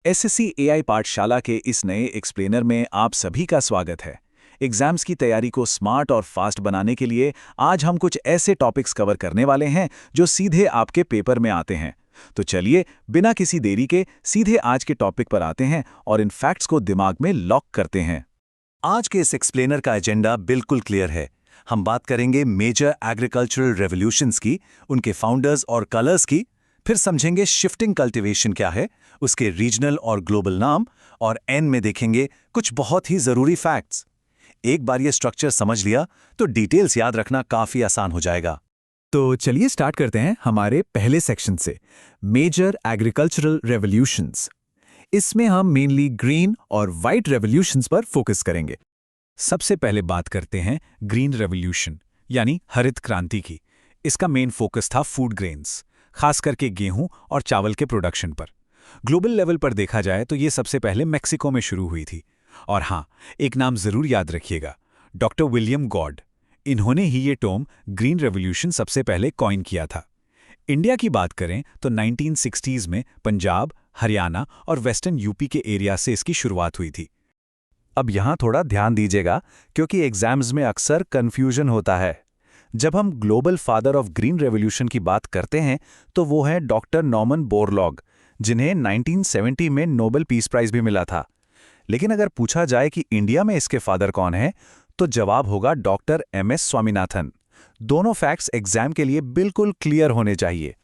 SSC AI पाठशाला के इस नए एक्सप्लेनर में आप सभी का स्वागत है। एग्जाम्स की तैयारी को स्मार्ट और फास्ट बनाने के लिए आज हम कुछ ऐसे टॉपिक्स कवर करने वाले हैं जो सीधे आपके पेपर में आते हैं। तो चलिए बिना किसी देरी के सीधे आज के टॉपिक पर आते हैं और इन फैक्ट्स को दिमाग में लॉक करते हैं। आज के इस एक्सप्लेनर का एजेंडा बिल्कुल क्लियर है। हम बात करेंगे मेजर एग्रीकल्चरल रेवोल्यूशंस की, उनके फाउंडर्स और कलर्स की, फिर समझेंगे शिफ्टिंग कल्टीवेशन क्या है, उसके रीजनल और ग्लोबल नाम, और एंड में देखेंगे कुछ बहुत ही जरूरी फैक्ट्स। एक बार ये स्ट्रक्चर समझ लिया तो डिटेल्स याद रखना काफी आसान हो जाएगा। तो चलिए स्टार्ट करते हैं हमारे पहले सेक्शन से, मेजर एग्रीकल्चरल रेवोल्यूशंस। इसमें हम मेनली ग्रीन और वाइट रेवोल्यूशंस पर फोकस करेंगे। सबसे पहले बात करते हैं ग्रीन रेवोल्यूशन यानी हरित क्रांति की। इसका मेन फोकस था फूड ग्रेन्स, खास करके गेहूं और चावल के प्रोडक्शन पर। ग्लोबल लेवल पर देखा जाए तो ये सबसे पहले मेक्सिको में शुरू हुई थी। और हाँ, एक नाम जरूर याद रखिएगा, डॉक्टर विलियम गॉड। इन्होंने ही ये टर्म ग्रीन रेवोल्यूशन सबसे पहले कॉइन किया था। इंडिया की बात करें तो 1960s में पंजाब, हरियाणा और वेस्टर्न यूपी के एरिया से इसकी शुरुआत हुई थी। अब यहाँ थोड़ा ध्यान दीजिएगा क्योंकि एग्जाम्स में अक्सर कंफ्यूजन होता है। जब हम global father of green revolution की बात करते हैं तो वो हैं डॉक्टर नॉर्मन बोरलॉग, जिन्हें 1970 में नोबेल पीस प्राइज भी मिला था। लेकिन अगर पूछा जाए कि इंडिया में इसके फादर कौन है तो जवाब होगा डॉक्टर एमएस स्वामीनाथन। दोनों फैक्ट्स एग्जाम के लिए बिल्कुल क्लियर होने चाहिए।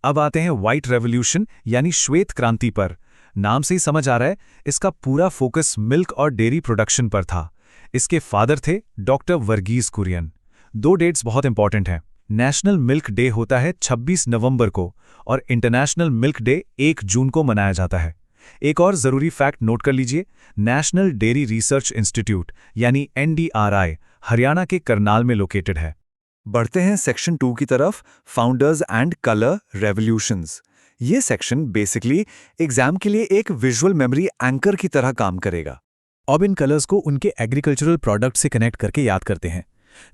अब आते हैं व्हाइट रेवोल्यूशन यानी श्वेत क्रांति पर। नाम से ही समझ आ रहा है, इसका पूरा फोकस मिल्क और डेयरी प्रोडक्शन पर था। इसके फादर थे डॉक्टर वर्गीस कुरियन। दो डेट्स बहुत इंपॉर्टेंट हैं। नेशनल मिल्क डे होता है 26 नवंबर को और इंटरनेशनल मिल्क डे 1 जून को मनाया जाता है। एक और जरूरी फैक्ट नोट कर लीजिए, नेशनल डेयरी रिसर्च इंस्टीट्यूट यानी NDRI हरियाणा के करनाल में लोकेटेड है। बढ़ते हैं सेक्शन 2 की तरफ, फाउंडर्स एंड कलर रेवोल्यूशंस। ये सेक्शन बेसिकली एग्जाम के लिए एक विजुअल मेमोरी एंकर की तरह काम करेगा। अब इन कलर्स को उनके एग्रीकल्चरल प्रोडक्ट से कनेक्ट करके याद करते हैं।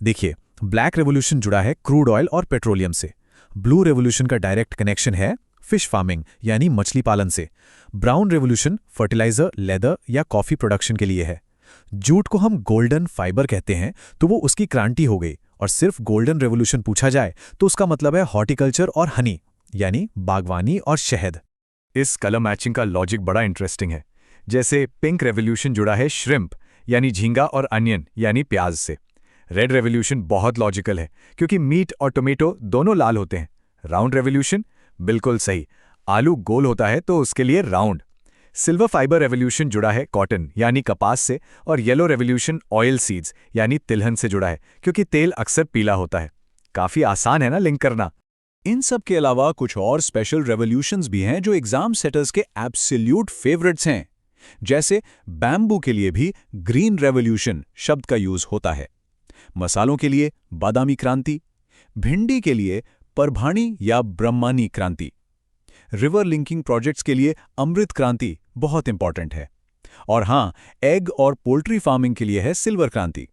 देखिए, ब्लैक रेवोल्यूशन जुड़ा है क्रूड ऑयल और पेट्रोलियम से। ब्लू रेवोल्यूशन का डायरेक्ट कनेक्शन है फिश फार्मिंग यानी मछली पालन से। ब्राउन रेवोल्यूशन फर्टिलाइजर, लेदर या कॉफी प्रोडक्शन के लिए है। जूट को हम गोल्डन फाइबर कहते हैं तो वो उसकी क्रांति हो गई। और सिर्फ गोल्डन रेवोल्यूशन पूछा जाए तो उसका मतलब है हॉर्टिकल्चर और हनी यानी बागवानी और शहद। इस कलर मैचिंग का लॉजिक बड़ा इंटरेस्टिंग है। जैसे पिंक रेवोल्यूशन जुड़ा है श्रिम्प यानी झींगा और अनियन यानी प्याज से। रेड रेवोल्यूशन बहुत लॉजिकल है क्योंकि मीट और टोमेटो दोनों लाल होते हैं। राउंड रेवोल्यूशन बिल्कुल सही, आलू गोल होता है तो उसके लिए राउंड। सिल्वर फाइबर रेवोल्यूशन जुड़ा है कॉटन यानी कपास से, और येलो रेवोल्यूशन ऑयल सीड्स यानी तिलहन से जुड़ा है क्योंकि तेल अक्सर पीला होता है। काफी आसान है ना लिंक करना। इन सब के अलावा कुछ और स्पेशल रेवोल्यूशंस भी हैं जो एग्जाम सेटर्स के एब्सोल्यूट फेवरेट्स हैं। जैसे बैम्बू के लिए भी ग्रीन रेवोल्यूशन शब्द का यूज होता है, मसालों के लिए बादामी क्रांति, भिंडी के लिए परभाणी या ब्रह्मानी क्रांति, रिवर लिंकिंग प्रोजेक्ट्स के लिए अमृत क्रांति बहुत इंपॉर्टेंट है, और हां, एग और पोल्ट्री फार्मिंग के लिए है सिल्वर क्रांति।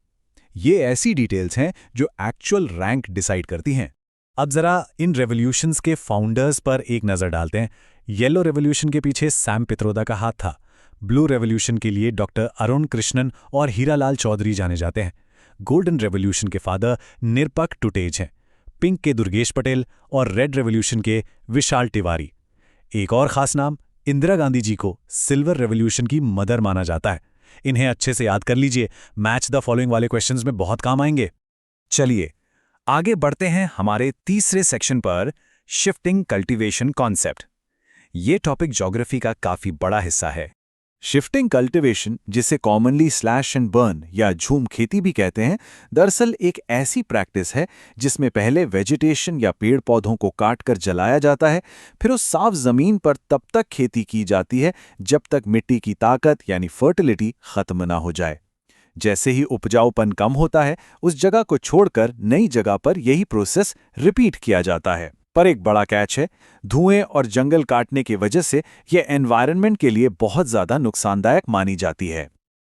ये ऐसी डिटेल्स हैं जो एक्चुअल रैंक डिसाइड करती हैं। अब जरा इन रेवोल्यूशंस के फाउंडर्स पर एक नजर डालते हैं। येलो रेवोल्यूशन के पीछे सैम पित्रोदा का हाथ था। ब्लू रेवोल्यूशन के लिए डॉक्टर अरुण कृष्णन और हीरालाल चौधरी जाने जाते हैं। गोल्डन रेवोल्यूशन के फादर निरपक टुटेज हैं। पिंक के दुर्गेश पटेल और रेड रेवोल्यूशन के विशाल तिवारी। एक और खास नाम, इंदिरा गांधी जी को सिल्वर रेवोल्यूशन की मदर माना जाता है। इन्हें अच्छे से याद कर लीजिए, मैच द फॉलोइंग वाले क्वेश्चंस में बहुत काम आएंगे। चलिए आगे बढ़ते हैं हमारे तीसरे सेक्शन पर, शिफ्टिंग कल्टीवेशन कॉन्सेप्ट। ये टॉपिक ज्योग्राफी का काफी बड़ा हिस्सा है। शिफ्टिंग कल्टीवेशन, जिसे कॉमनली स्लैश एंड बर्न या झूम खेती भी कहते हैं, दरअसल एक ऐसी प्रैक्टिस है जिसमें पहले वेजिटेशन या पेड़ पौधों को काटकर जलाया जाता है, फिर उस साफ जमीन पर तब तक खेती की जाती है जब तक मिट्टी की ताकत यानी फर्टिलिटी खत्म ना हो जाए। जैसे ही उपजाऊपन कम होता है, उस जगह को छोड़कर नई जगह पर यही प्रोसेस रिपीट किया जाता है। पर एक बड़ा कैच है, धुएं और जंगल काटने की वजह से यह एनवायरनमेंट के लिए बहुत ज्यादा नुकसानदायक मानी जाती है।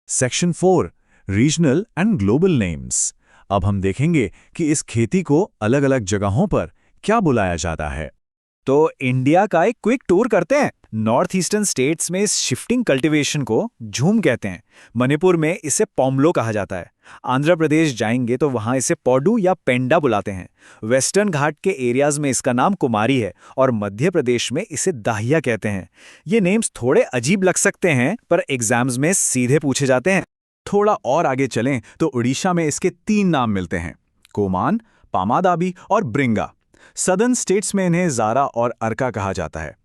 Section 4, regional and global names. अब हम देखेंगे कि इस खेती को अलग अलग जगहों पर क्या बुलाया जाता है। तो इंडिया का एक क्विक टूर करते हैं। नॉर्थ ईस्टर्न स्टेट्स में इस शिफ्टिंग कल्टीवेशन को झूम कहते हैं। मणिपुर में इसे पोमलो कहा जाता है। आंध्र प्रदेश जाएंगे तो वहां इसे पौडू या पेंडा बुलाते हैं। वेस्टर्न घाट के एरियाज में इसका नाम कुमारी है और मध्य प्रदेश में इसे दाहिया कहते हैं। ये नेम्स थोड़े अजीब लग सकते हैं पर एग्जाम्स में सीधे पूछे जाते हैं। थोड़ा और आगे चलें तो उड़ीसा में इसके 3 नाम मिलते हैं, कोमान, पामादाबी और ब्रिंगा। सदर्न स्टेट्स में इन्हें ज़ारा और अर्का कहा जाता है।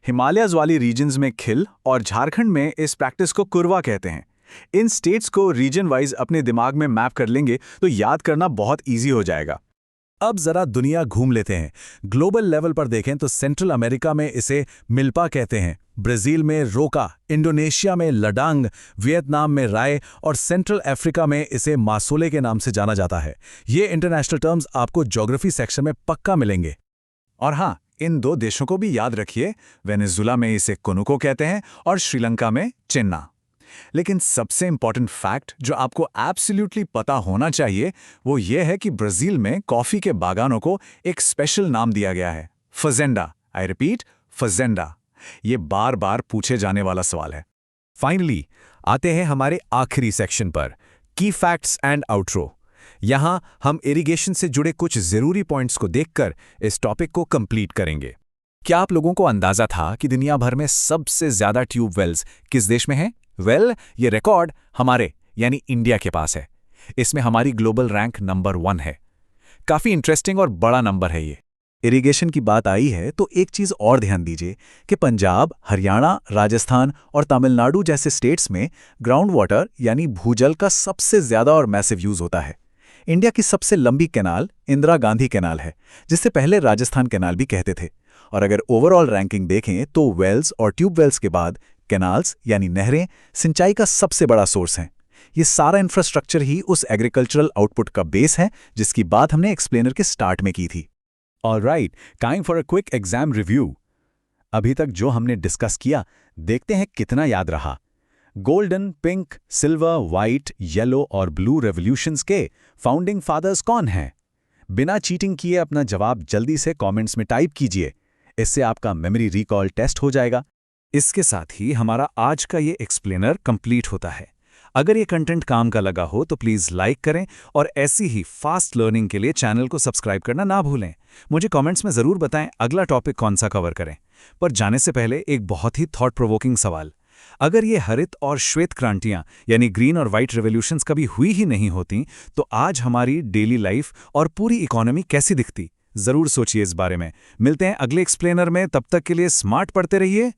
हिमालयज वाली रीजन्स में खिल और झारखंड में इस प्रैक्टिस को कुरवा कहते हैं। इन स्टेट्स को रीजन वाइज अपने दिमाग में मैप कर लेंगे तो याद करना बहुत ईजी हो जाएगा। अब जरा दुनिया घूम लेते हैं। ग्लोबल लेवल पर देखें तो सेंट्रल अमेरिका में इसे मिल्पा कहते हैं, ब्राजील में रोका, इंडोनेशिया में लडांग, वियतनाम में राय और सेंट्रल अफ्रीका में इसे मासोले के नाम से जाना जाता है। ये इंटरनेशनल टर्म्स आपको ज्योग्राफी सेक्शन में पक्का मिलेंगे। और हाँ, इन 2 देशों को भी याद रखिए, वेनेजुला में इसे कोनुको कहते हैं और श्रीलंका में चिन्ना। लेकिन सबसे इंपॉर्टेंट फैक्ट जो आपको एब्सोल्युटली पता होना चाहिए वो ये है कि ब्राजील में कॉफी के बागानों को एक स्पेशल नाम दिया गया है, फजेंडा। I repeat, fazenda. ये बार बार पूछे जाने वाला सवाल है। फाइनली आते हैं हमारे आखिरी सेक्शन पर, की फैक्ट्स एंड आउटरो। यहां हम इरिगेशन से जुड़े कुछ जरूरी पॉइंट्स को देखकर इस टॉपिक को कंप्लीट करेंगे। क्या आप लोगों को अंदाजा था कि दुनिया भर में सबसे ज्यादा ट्यूबवेल्स किस देश में हैं? ये रिकॉर्ड हमारे यानी इंडिया के पास है। इसमें हमारी ग्लोबल रैंक नंबर 1 है। काफी इंटरेस्टिंग और बड़ा नंबर है ये। इरिगेशन की बात आई है तो एक चीज और ध्यान दीजिए कि पंजाब, हरियाणा, राजस्थान और तमिलनाडु जैसे स्टेट्स में ग्राउंड वाटर यानी भूजल का सबसे ज्यादा और मैसिव यूज होता है। इंडिया की सबसे लंबी कैनाल इंदिरा गांधी कैनाल है, जिसे पहले राजस्थान कैनाल भी कहते थे। और अगर ओवरऑल रैंकिंग देखें तो वेल्स और ट्यूबवेल्स के बाद कैनाल्स यानी नहरें सिंचाई का सबसे बड़ा सोर्स हैं। ये सारा इंफ्रास्ट्रक्चर ही उस एग्रीकल्चरल आउटपुट का बेस है जिसकी बात हमने एक्सप्लेनर के स्टार्ट में की थी। Alright, time for a quick exam review. अभी तक जो हमने डिस्कस किया, देखते हैं कितना याद रहा। Golden, pink, silver, white, yellow और ब्लू रेवोल्यूशंस के फाउंडिंग फादर्स कौन हैं? बिना चीटिंग किए अपना जवाब जल्दी से कमेंट्स में टाइप कीजिए। इससे आपका मेमोरी रिकॉल टेस्ट हो जाएगा। इसके साथ ही हमारा आज का ये एक्सप्लेनर कंप्लीट होता है। अगर ये कंटेंट काम का लगा हो तो प्लीज़ लाइक करें और ऐसी ही फास्ट लर्निंग के लिए चैनल को सब्सक्राइब करना ना भूलें। मुझे कमेंट्स में ज़रूर बताएं अगला टॉपिक कौन सा कवर करें। पर जाने से पहले एक बहुत ही थॉट प्रोवोकिंग सवाल। अगर ये हरित और श्वेत क्रांतियां यानी ग्रीन और वाइट रेवोल्यूशंस कभी हुई ही नहीं होती तो आज हमारी डेली लाइफ और पूरी इकोनॉमी कैसी दिखती? ज़रूर सोचिए इस बारे में। मिलते हैं अगले एक्सप्लेनर में, तब तक के लिए स्मार्ट पढ़ते रहिए।